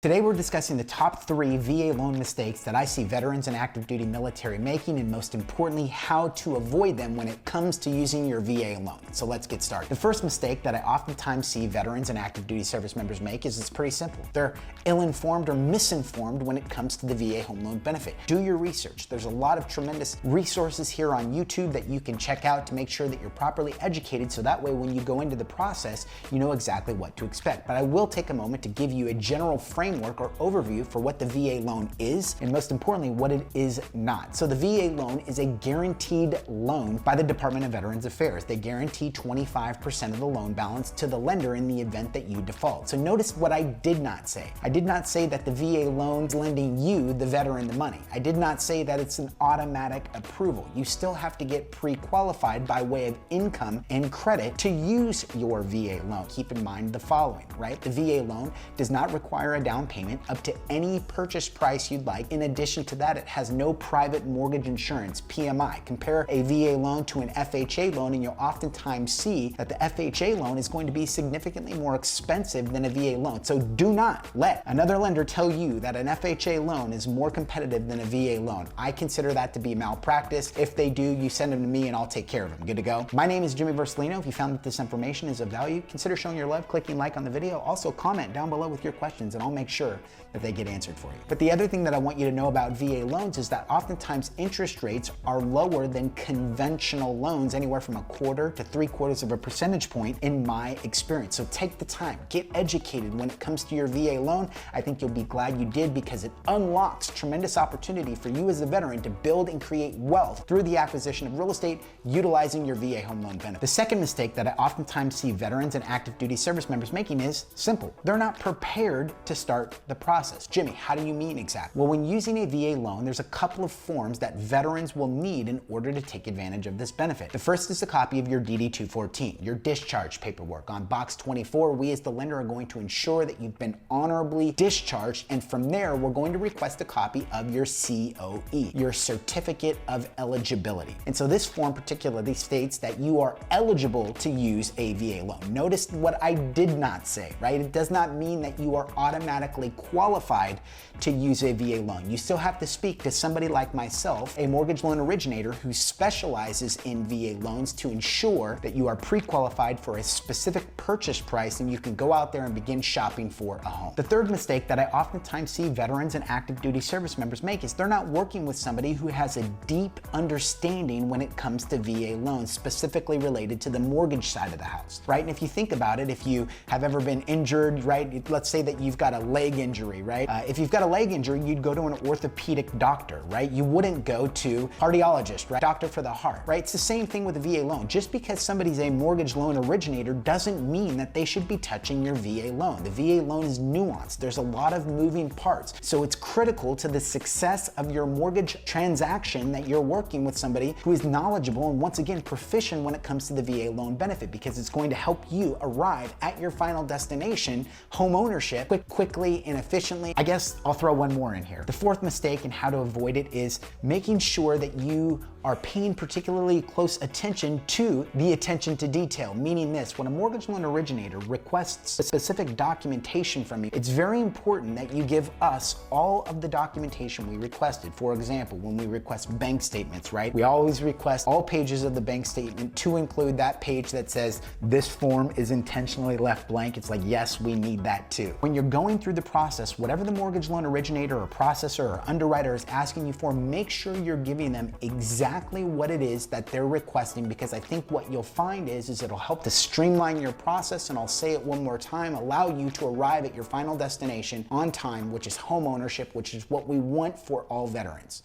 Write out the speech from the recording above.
Today we're discussing the top 3 VA loan mistakes that I see veterans and active duty military making, and most importantly, how to avoid them when it comes to using your VA loan. So let's get started. The first mistake that I oftentimes see veterans and active duty service members make is it's pretty simple. They're ill-informed or misinformed when it comes to the VA home loan benefit. Do your research. There's a lot of tremendous resources here on YouTube that you can check out to make sure that you're properly educated, so that way when you go into the process, you know exactly what to expect. But I will take a moment to give you a general framework or overview for what the VA loan is, and most importantly, what it is not. So the VA loan is a guaranteed loan by the Department of Veterans Affairs. They guarantee 25% of the loan balance to the lender in the event that you default. So notice what I did not say. I did not say that the VA loan is lending you, the veteran, the money. I did not say that it's an automatic approval. You still have to get pre-qualified by way of income and credit to use your VA loan. Keep in mind the following, right? The VA loan does not require a down payment up to any purchase price you'd like. In addition to that, it has no private mortgage insurance, PMI. Compare a VA loan to an FHA loan and you'll oftentimes see that the FHA loan is going to be significantly more expensive than a VA loan. So do not let another lender tell you that an FHA loan is more competitive than a VA loan. I consider that to be malpractice. If they do, you send them to me and I'll take care of them. Good to go? My name is Jimmy Vercellino. If you found that this information is of value, consider showing your love, clicking like on the video. Also comment down below with your questions and I'll make sure that they get answered for you. But the other thing that I want you to know about VA loans is that oftentimes interest rates are lower than conventional loans, anywhere from 1/4 to 3/4 of a percentage point in my experience. So take the time, get educated when it comes to your VA loan. I think you'll be glad you did, because it unlocks tremendous opportunity for you as a veteran to build and create wealth through the acquisition of real estate utilizing your VA home loan benefit. The second mistake that I oftentimes see veterans and active duty service members making is simple. They're not prepared to start the process. Jimmy, how do you mean exactly? Well, when using a VA loan, there's a couple of forms that veterans will need in order to take advantage of this benefit. The first is a copy of your DD-214, your discharge paperwork. On box 24, we as the lender are going to ensure that you've been honorably discharged, and from there, we're going to request a copy of your COE, your Certificate of Eligibility. And so this form particularly states that you are eligible to use a VA loan. Notice what I did not say, right? It does not mean that you are automatically qualified to use a VA loan. You still have to speak to somebody like myself, a mortgage loan originator who specializes in VA loans, to ensure that you are pre-qualified for a specific purchase price and you can go out there and begin shopping for a home. The third mistake that I oftentimes see veterans and active duty service members make is they're not working with somebody who has a deep understanding when it comes to VA loans, specifically related to the mortgage side of the house, right? And if you think about it, if you have ever been injured, right? Let's say that you've got a leg injury, right? If you've got a leg injury, you'd go to an orthopedic doctor, right? You wouldn't go to cardiologist, right? Doctor for the heart, right? It's the same thing with a VA loan. Just because somebody's a mortgage loan originator doesn't mean that they should be touching your VA loan. The VA loan is nuanced. There's a lot of moving parts. So it's critical to the success of your mortgage transaction that you're working with somebody who is knowledgeable and, once again, proficient when it comes to the VA loan benefit, because it's going to help you arrive at your final destination, home ownership, quickly and efficiently. I guess I'll throw one more in here. The fourth mistake and how to avoid it is making sure that you are paying particularly close attention to the attention to detail, meaning this: when a mortgage loan originator requests a specific documentation from you, it's very important that you give us all of the documentation we requested. For example, when we request bank statements, right? We always request all pages of the bank statement, to include that page that says this form is intentionally left blank. It's like, yes, we need that too. When you're going through the process, whatever the mortgage loan originator or processor or underwriter is asking you for, make sure you're giving them exactly what it is that they're requesting, because I think what you'll find is it'll help to streamline your process, and I'll say it one more time, allow you to arrive at your final destination on time, which is home ownership, which is what we want for all veterans.